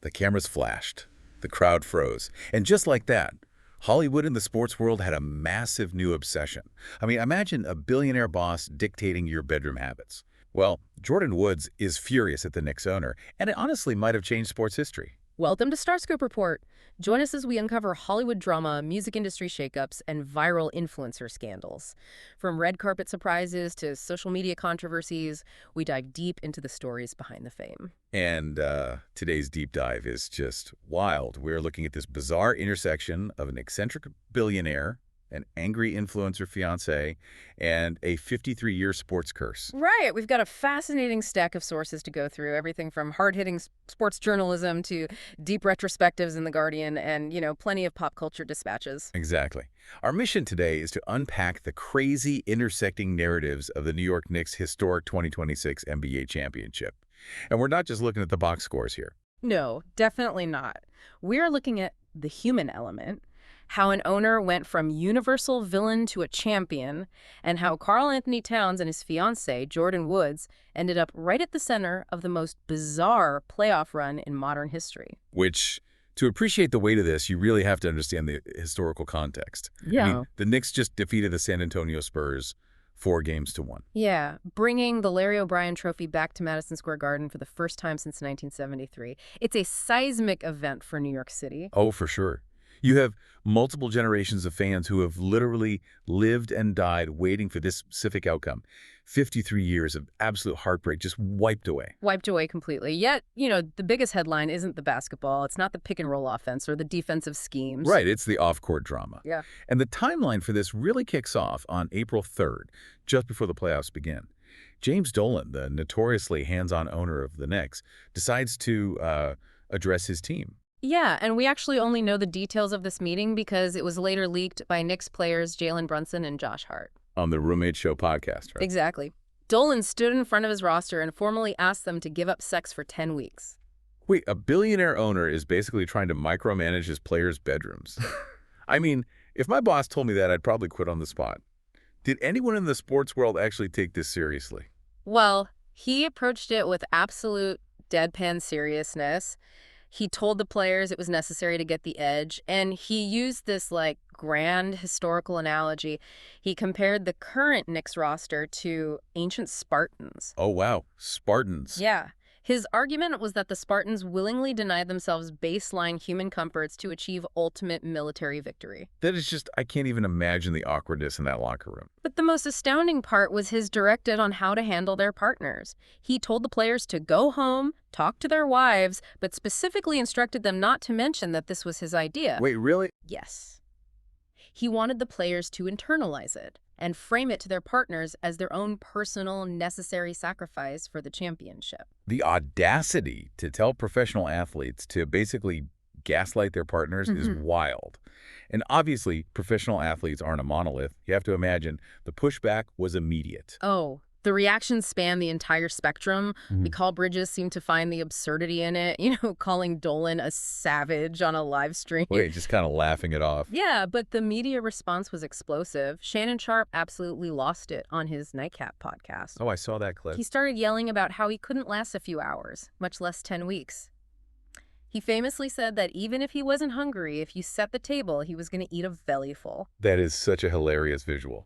The cameras flashed. The crowd froze. And just like that, Hollywood and the sports world had a massive new obsession. I mean, imagine a billionaire boss dictating your bedroom habits. Well, Jordyn Woods is furious at the Knicks owner, and it honestly might have changed sports history. Welcome to Starscope Report. Join us as we uncover Hollywood drama, music industry shakeups, and viral influencer scandals. From red carpet surprises to social media controversies, we dive deep into the stories behind the fame. And today's deep dive is just wild. We're looking at this bizarre intersection of an eccentric billionaire, an angry influencer fiancé, and a 53-year sports curse. Right. We've got a fascinating stack of sources to go through, everything from hard-hitting sports journalism to deep retrospectives in The Guardian and, plenty of pop culture dispatches. Exactly. Our mission today is to unpack the crazy intersecting narratives of the New York Knicks' historic 2026 NBA championship. And we're not just looking at the box scores here. No, definitely not. We're looking at the human element, how an owner went from universal villain to a champion, and how Karl-Anthony Towns and his fiancée, Jordyn Woods, ended up right at the center of the most bizarre playoff run in modern history. Which, to appreciate the weight of this, you really have to understand the historical context. Yeah. I mean, the Knicks just defeated the San Antonio Spurs 4-1. Yeah, bringing the Larry O'Brien Trophy back to Madison Square Garden for the first time since 1973. It's a seismic event for New York City. Oh, for sure. You have multiple generations of fans who have literally lived and died waiting for this specific outcome. 53 years of absolute heartbreak just wiped away. Wiped away completely. Yet, the biggest headline isn't the basketball. It's not the pick-and-roll offense or the defensive schemes. Right, it's the off-court drama. Yeah. And the timeline for this really kicks off on April 3rd, just before the playoffs begin. James Dolan, the notoriously hands-on owner of the Knicks, decides to address his team. Yeah, and we actually only know the details of this meeting because it was later leaked by Knicks players Jalen Brunson and Josh Hart. On the Roommate Show podcast, right? Exactly. Dolan stood in front of his roster and formally asked them to give up sex for 10 weeks. Wait, a billionaire owner is basically trying to micromanage his players' bedrooms. I mean, if my boss told me that, I'd probably quit on the spot. Did anyone in the sports world actually take this seriously? Well, he approached it with absolute deadpan seriousness. He told the players it was necessary to get the edge, and he used this, grand historical analogy. He compared the current Knicks roster to ancient Spartans. Oh, wow. Spartans. Yeah. His argument was that the Spartans willingly denied themselves baseline human comforts to achieve ultimate military victory. That is just, I can't even imagine the awkwardness in that locker room. But the most astounding part was his directive on how to handle their partners. He told the players to go home, talk to their wives, but specifically instructed them not to mention that this was his idea. Wait, really? Yes. He wanted the players to internalize it and frame it to their partners as their own personal, necessary sacrifice for the championship. The audacity to tell professional athletes to basically gaslight their partners is wild. And obviously, professional athletes aren't a monolith. You have to imagine the pushback was immediate. Oh, the reactions span the entire spectrum. Mikal Bridges seemed to find the absurdity in it, calling Dolan a savage on a live stream. Wait, just kind of laughing it off. Yeah, but the media response was explosive. Shannon Sharpe absolutely lost it on his Nightcap podcast. Oh, I saw that clip. He started yelling about how he couldn't last a few hours, much less 10 weeks. He famously said that even if he wasn't hungry, if you set the table, he was going to eat a bellyful. That is such a hilarious visual.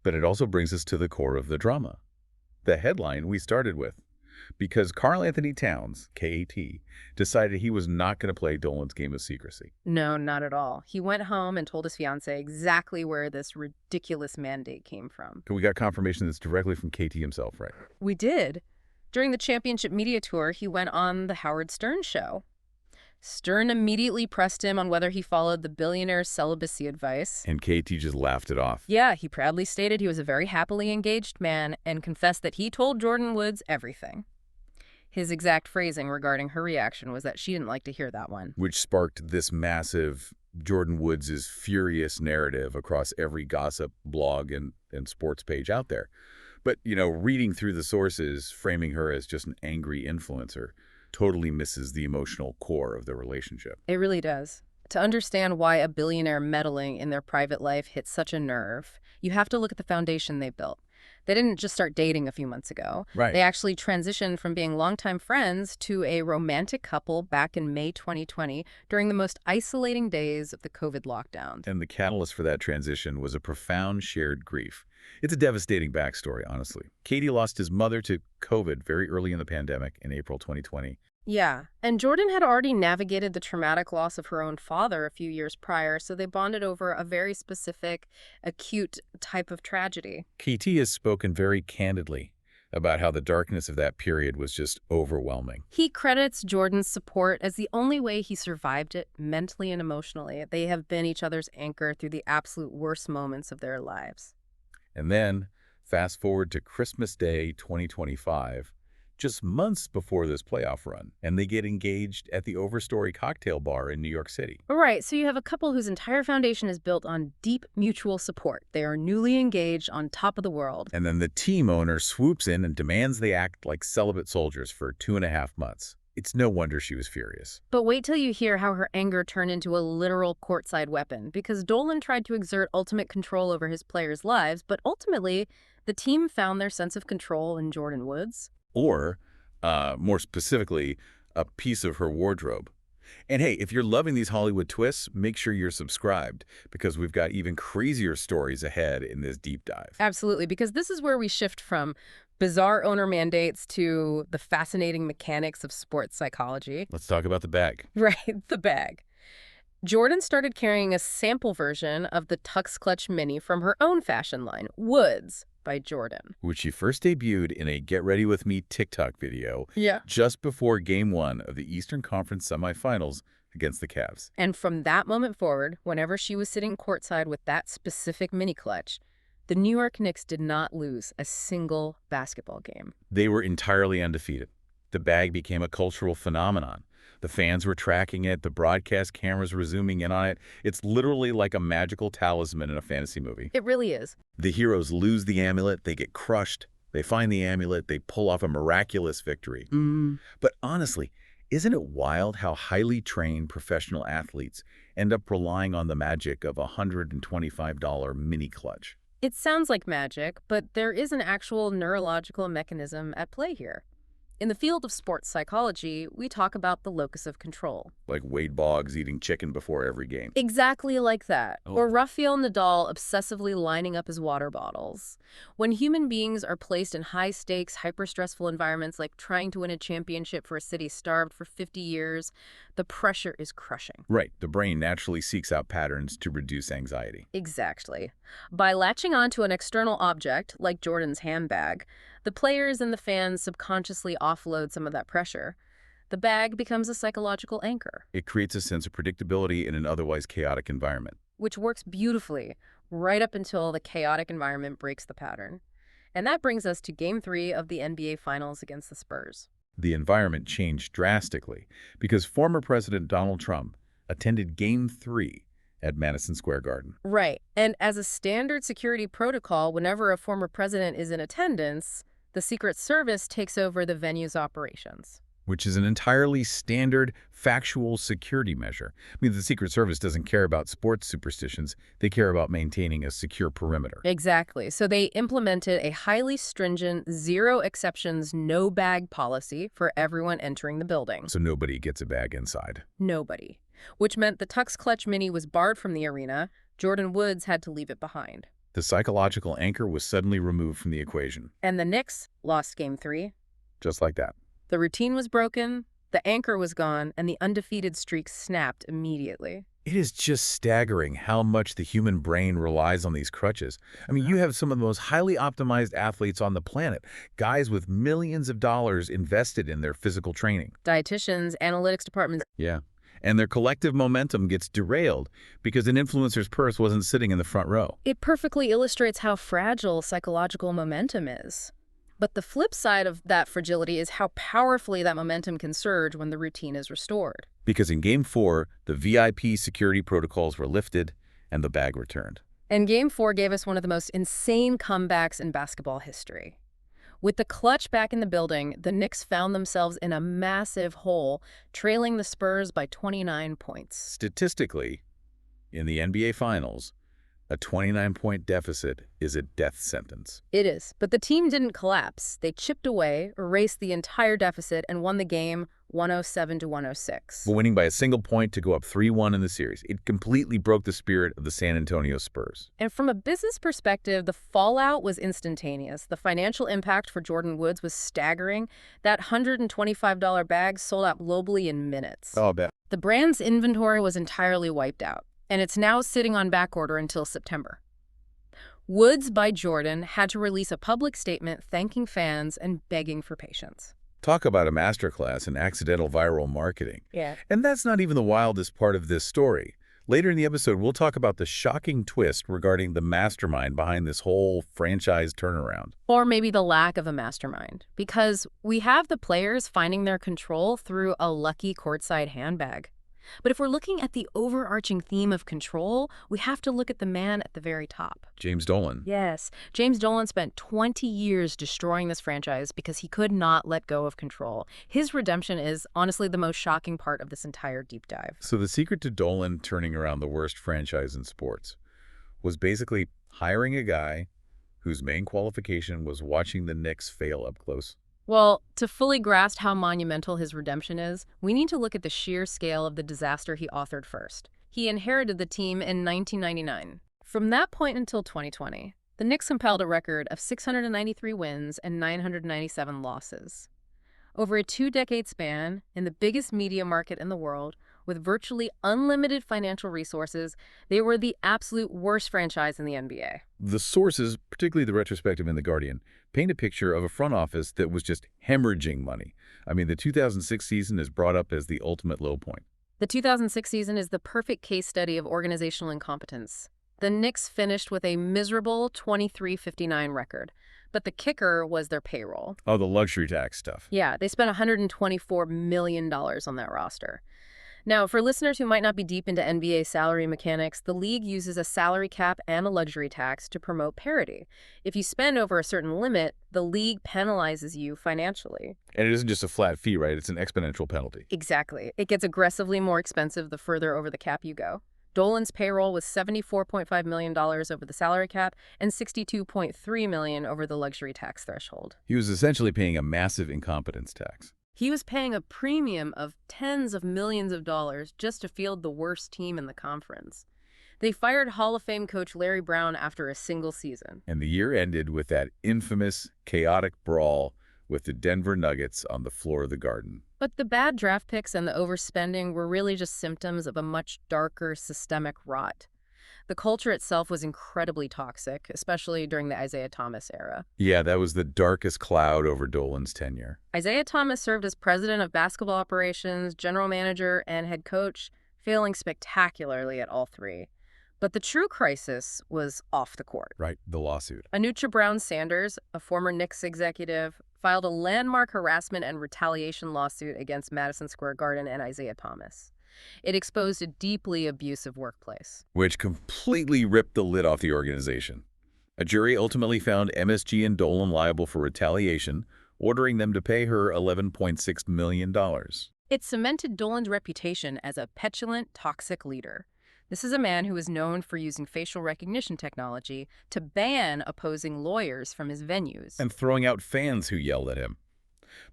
But it also brings us to the core of the drama. The headline we started with. Because Karl-Anthony Towns, KAT, decided he was not going to play Dolan's game of secrecy. No, not at all. He went home and told his fiancée exactly where this ridiculous mandate came from. We got confirmation that's directly from KT himself, right? We did. During the championship media tour, he went on the Howard Stern show. Stern immediately pressed him on whether he followed the billionaire's celibacy advice. And KT just laughed it off. Yeah, he proudly stated he was a very happily engaged man and confessed that he told Jordyn Woods everything. His exact phrasing regarding her reaction was that she didn't like to hear that one. Which sparked this massive Jordyn Woods' furious narrative across every gossip blog and sports page out there. But, reading through the sources, framing her as just an angry influencer totally misses the emotional core of the relationship. It really does. To understand why a billionaire meddling in their private life hits such a nerve, you have to look at the foundation they built. They didn't just start dating a few months ago. Right. They actually transitioned from being longtime friends to a romantic couple back in May 2020 during the most isolating days of the COVID lockdown. And the catalyst for that transition was a profound shared grief. It's a devastating backstory, honestly. Katie lost his mother to COVID very early in the pandemic in April 2020. Yeah, and Jordyn had already navigated the traumatic loss of her own father a few years prior, so they bonded over a very specific, acute type of tragedy. KT has spoken very candidly about how the darkness of that period was just overwhelming. He credits Jordyn's support as the only way he survived it mentally and emotionally. They have been each other's anchor through the absolute worst moments of their lives. And then, fast forward to Christmas Day 2025, just months before this playoff run, and they get engaged at the Overstory Cocktail Bar in New York City. Right, so you have a couple whose entire foundation is built on deep mutual support. They are newly engaged on top of the world. And then the team owner swoops in and demands they act like celibate soldiers for 2.5 months. It's no wonder she was furious. But wait till you hear how her anger turned into a literal courtside weapon, because Dolan tried to exert ultimate control over his players' lives, but ultimately, the team found their sense of control in Jordyn Woods. Or, more specifically, a piece of her wardrobe. And hey, if you're loving these Hollywood twists, make sure you're subscribed, because we've got even crazier stories ahead in this deep dive. Absolutely, because this is where we shift from bizarre owner mandates to the fascinating mechanics of sports psychology. Let's talk about the bag. Right, the bag. Jordyn started carrying a sample version of the Tux Clutch Mini from her own fashion line, Woods by Jordyn. Which she first debuted in a Get Ready With Me TikTok video Yeah. just before Game 1 of the Eastern Conference semifinals against the Cavs. And from that moment forward, whenever she was sitting courtside with that specific mini clutch, the New York Knicks did not lose a single basketball game. They were entirely undefeated. The bag became a cultural phenomenon. The fans were tracking it. The broadcast cameras were zooming in on it. It's literally like a magical talisman in a fantasy movie. It really is. The heroes lose the amulet. They get crushed. They find the amulet. They pull off a miraculous victory. But honestly, isn't it wild how highly trained professional athletes end up relying on the magic of a $125 mini clutch? It sounds like magic, but there is an actual neurological mechanism at play here. In the field of sports psychology, we talk about the locus of control. Like Wade Boggs eating chicken before every game. Exactly like that. Oh. Or Rafael Nadal obsessively lining up his water bottles. When human beings are placed in high-stakes, hyper-stressful environments like trying to win a championship for a city starved for 50 years, the pressure is crushing. Right. The brain naturally seeks out patterns to reduce anxiety. Exactly. By latching onto an external object, like Jordyn's handbag, the players and the fans subconsciously offload some of that pressure. The bag becomes a psychological anchor. It creates a sense of predictability in an otherwise chaotic environment. Which works beautifully right up until the chaotic environment breaks the pattern. And that brings us to Game 3 of the NBA Finals against the Spurs. The environment changed drastically because former President Donald Trump attended Game 3 at Madison Square Garden. Right. And as a standard security protocol, whenever a former president is in attendance, the Secret Service takes over the venue's operations. Which is an entirely standard, factual security measure. I mean, the Secret Service doesn't care about sports superstitions. They care about maintaining a secure perimeter. Exactly. So they implemented a highly stringent, zero exceptions, no bag policy for everyone entering the building. So nobody gets a bag inside. Nobody. Which meant the Tux Clutch Mini was barred from the arena. Jordyn Woods had to leave it behind. The psychological anchor was suddenly removed from the equation. And the Knicks lost Game 3. Just like that. The routine was broken, the anchor was gone, and the undefeated streak snapped immediately. It is just staggering how much the human brain relies on these crutches. I mean, you have some of the most highly optimized athletes on the planet, guys with millions of dollars invested in their physical training. Dietitians, analytics departments. Yeah. And their collective momentum gets derailed because an influencer's purse wasn't sitting in the front row. It perfectly illustrates how fragile psychological momentum is. But the flip side of that fragility is how powerfully that momentum can surge when the routine is restored. Because in Game 4, the VIP security protocols were lifted and the bag returned. And Game 4 gave us one of the most insane comebacks in basketball history. With the clutch back in the building, the Knicks found themselves in a massive hole, trailing the Spurs by 29 points. Statistically, in the NBA Finals, A 29-point deficit is a death sentence. It is. But the team didn't collapse. They chipped away, erased the entire deficit, and won the game 107-106. Winning by a single point to go up 3-1 in the series. It completely broke the spirit of the San Antonio Spurs. And from a business perspective, the fallout was instantaneous. The financial impact for Jordyn Woods was staggering. That $125 bag sold out globally in minutes. Oh, I bet. The brand's inventory was entirely wiped out, and it's now sitting on backorder until September. Woods by Jordyn had to release a public statement thanking fans and begging for patience. Talk about a masterclass in accidental viral marketing. Yeah. And that's not even the wildest part of this story. Later in the episode, we'll talk about the shocking twist regarding the mastermind behind this whole franchise turnaround. Or maybe the lack of a mastermind, because we have the players finding their control through a lucky courtside handbag. But if we're looking at the overarching theme of control, we have to look at the man at the very top. James Dolan. Yes, James Dolan spent 20 years destroying this franchise because he could not let go of control. His redemption is honestly the most shocking part of this entire deep dive. So the secret to Dolan turning around the worst franchise in sports was basically hiring a guy whose main qualification was watching the Knicks fail up close. Well, to fully grasp how monumental his redemption is, we need to look at the sheer scale of the disaster he authored first. He inherited the team in 1999. From that point until 2020, the Knicks compiled a record of 693 wins and 997 losses. Over a two-decade span, in the biggest media market in the world, with virtually unlimited financial resources, they were the absolute worst franchise in the NBA. The sources, particularly the retrospective in The Guardian, paint a picture of a front office that was just hemorrhaging money. I mean, the 2006 season is brought up as the ultimate low point. The 2006 season is the perfect case study of organizational incompetence. The Knicks finished with a miserable 23-59 record, but the kicker was their payroll. Oh, the luxury tax stuff. Yeah, they spent $124 million on that roster. Now, for listeners who might not be deep into NBA salary mechanics, the league uses a salary cap and a luxury tax to promote parity. If you spend over a certain limit, the league penalizes you financially. And it isn't just a flat fee, right? It's an exponential penalty. Exactly. It gets aggressively more expensive the further over the cap you go. Dolan's payroll was $74.5 million over the salary cap and $62.3 million over the luxury tax threshold. He was essentially paying a massive incompetence tax. He was paying a premium of tens of millions of dollars just to field the worst team in the conference. They fired Hall of Fame coach Larry Brown after a single season. And the year ended with that infamous, chaotic brawl with the Denver Nuggets on the floor of the Garden. But the bad draft picks and the overspending were really just symptoms of a much darker systemic rot. The culture itself was incredibly toxic, especially during the Isaiah Thomas era. Yeah, that was the darkest cloud over Dolan's tenure. Isaiah Thomas served as president of basketball operations, general manager, and head coach, failing spectacularly at all three. But the true crisis was off the court. Right, the lawsuit. Anucha Brown Sanders, a former Knicks executive, filed a landmark harassment and retaliation lawsuit against Madison Square Garden and Isaiah Thomas. It exposed a deeply abusive workplace, Which completely ripped the lid off the organization. A jury ultimately found MSG and Dolan liable for retaliation, ordering them to pay her $11.6 million. It cemented Dolan's reputation as a petulant, toxic leader. This is a man who is known for using facial recognition technology to ban opposing lawyers from his venues. And throwing out fans who yelled at him.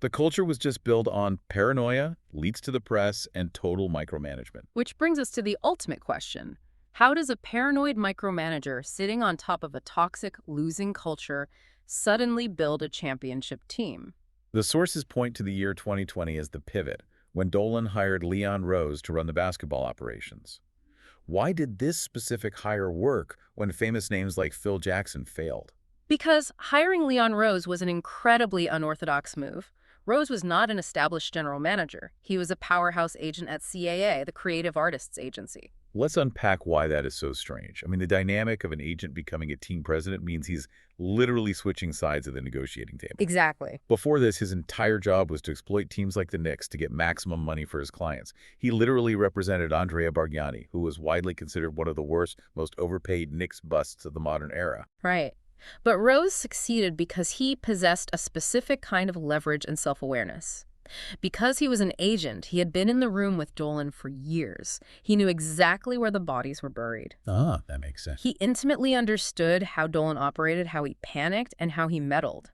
The culture was just built on paranoia, leaks to the press, and total micromanagement. Which brings us to the ultimate question. How does a paranoid micromanager sitting on top of a toxic, losing culture suddenly build a championship team? The sources point to the year 2020 as the pivot, when Dolan hired Leon Rose to run the basketball operations. Why did this specific hire work when famous names like Phil Jackson failed? Because hiring Leon Rose was an incredibly unorthodox move. Rose was not an established general manager. He was a powerhouse agent at CAA, the Creative Artists Agency. Let's unpack why that is so strange. I mean, the dynamic of an agent becoming a team president means he's literally switching sides at the negotiating table. Exactly. Before this, his entire job was to exploit teams like the Knicks to get maximum money for his clients. He literally represented Andrea Bargnani, who was widely considered one of the worst, most overpaid Knicks busts of the modern era. Right. But Rose succeeded because he possessed a specific kind of leverage and self-awareness. Because he was an agent, he had been in the room with Dolan for years. He knew exactly where the bodies were buried. Ah, that makes sense. He intimately understood how Dolan operated, how he panicked, and how he meddled.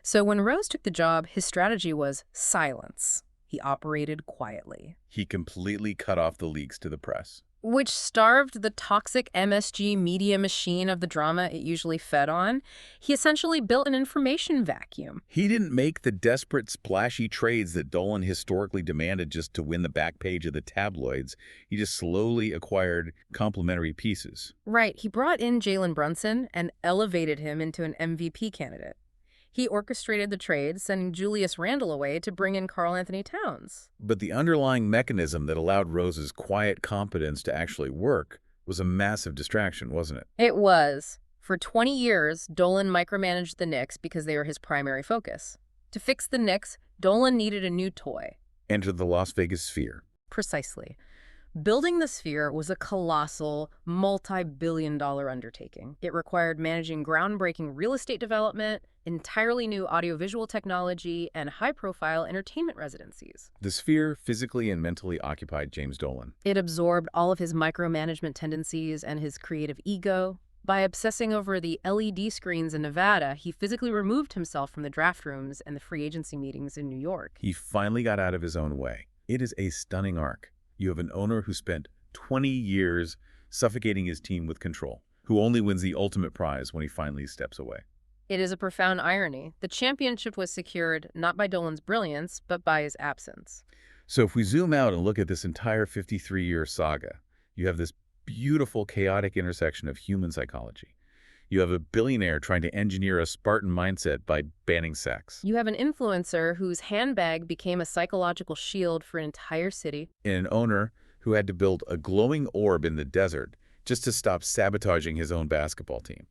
So when Rose took the job, his strategy was silence. He operated quietly, He completely cut off the leaks to the press. which starved the toxic MSG media machine of the drama it usually fed on. He essentially built an information vacuum. He didn't make the desperate, splashy trades that Dolan historically demanded just to win the back page of the tabloids. He just slowly acquired complementary pieces. Right, he brought in Jalen Brunson and elevated him into an MVP candidate. He orchestrated the trade, sending Julius Randle away to bring in Karl-Anthony Towns. But the underlying mechanism that allowed Rose's quiet competence to actually work was a massive distraction, wasn't it? It was. For 20 years, Dolan micromanaged the Knicks because they were his primary focus. To fix the Knicks, Dolan needed a new toy. Enter the Las Vegas sphere. Precisely. Building the Sphere was a colossal, multi-billion-dollar undertaking. It required managing groundbreaking real estate development, entirely new audiovisual technology, and high-profile entertainment residencies. The sphere physically and mentally occupied James Dolan. It absorbed all of his micromanagement tendencies and his creative ego. By obsessing over the LED screens in Nevada, he physically removed himself from the draft rooms and the free agency meetings in New York. He finally got out of his own way. It is a stunning arc. You have an owner who spent 20 years suffocating his team with control, who only wins the ultimate prize when he finally steps away. It is a profound irony. The championship was secured not by Dolan's brilliance, but by his absence. So if we zoom out and look at this entire 53-year saga, you have this beautiful, chaotic intersection of human psychology. You have a billionaire trying to engineer a Spartan mindset by banning sex. You have an influencer whose handbag became a psychological shield for an entire city. And an owner who had to build a glowing orb in the desert just to stop sabotaging his own basketball team.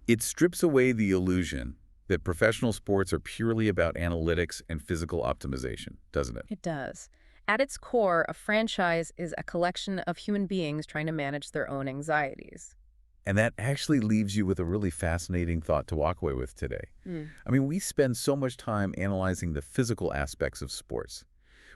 It strips away the illusion that professional sports are purely about analytics and physical optimization, doesn't it? It does. At its core, a franchise is a collection of human beings trying to manage their own anxieties. And that actually leaves you with a really fascinating thought to walk away with today. I mean, we spend so much time analyzing the physical aspects of sports.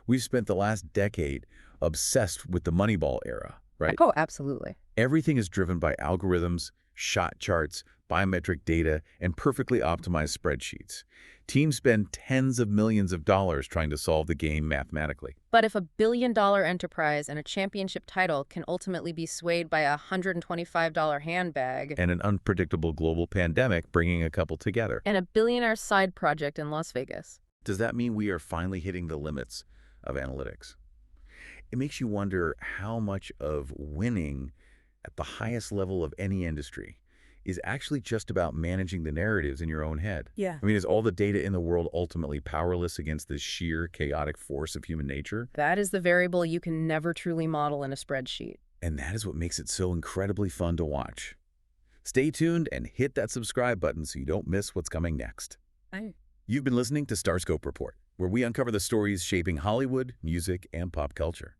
We've spent the last decade obsessed with the Moneyball era, right? Oh, absolutely. Everything is driven by algorithms, shot charts, biometric data, and perfectly optimized spreadsheets. Teams spend tens of millions of dollars trying to solve the game mathematically. But if a billion-dollar enterprise and a championship title can ultimately be swayed by a $125 handbag And an unpredictable global pandemic bringing a couple together. and a billionaire side project in Las Vegas. Does that mean we are finally hitting the limits of analytics? It makes you wonder how much of winning at the highest level of any industry is actually just about managing the narratives in your own head. Yeah. I mean, is all the data in the world ultimately powerless against this sheer chaotic force of human nature? That is the variable you can never truly model in a spreadsheet. And that is what makes it so incredibly fun to watch. Stay tuned and hit that subscribe button so you don't miss what's coming next. Bye. You've been listening to Starscope Report, where we uncover the stories shaping Hollywood, music, and pop culture.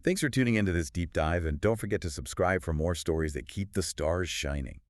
Thanks for tuning into this deep dive, and don't forget to subscribe for more stories that keep the stars shining.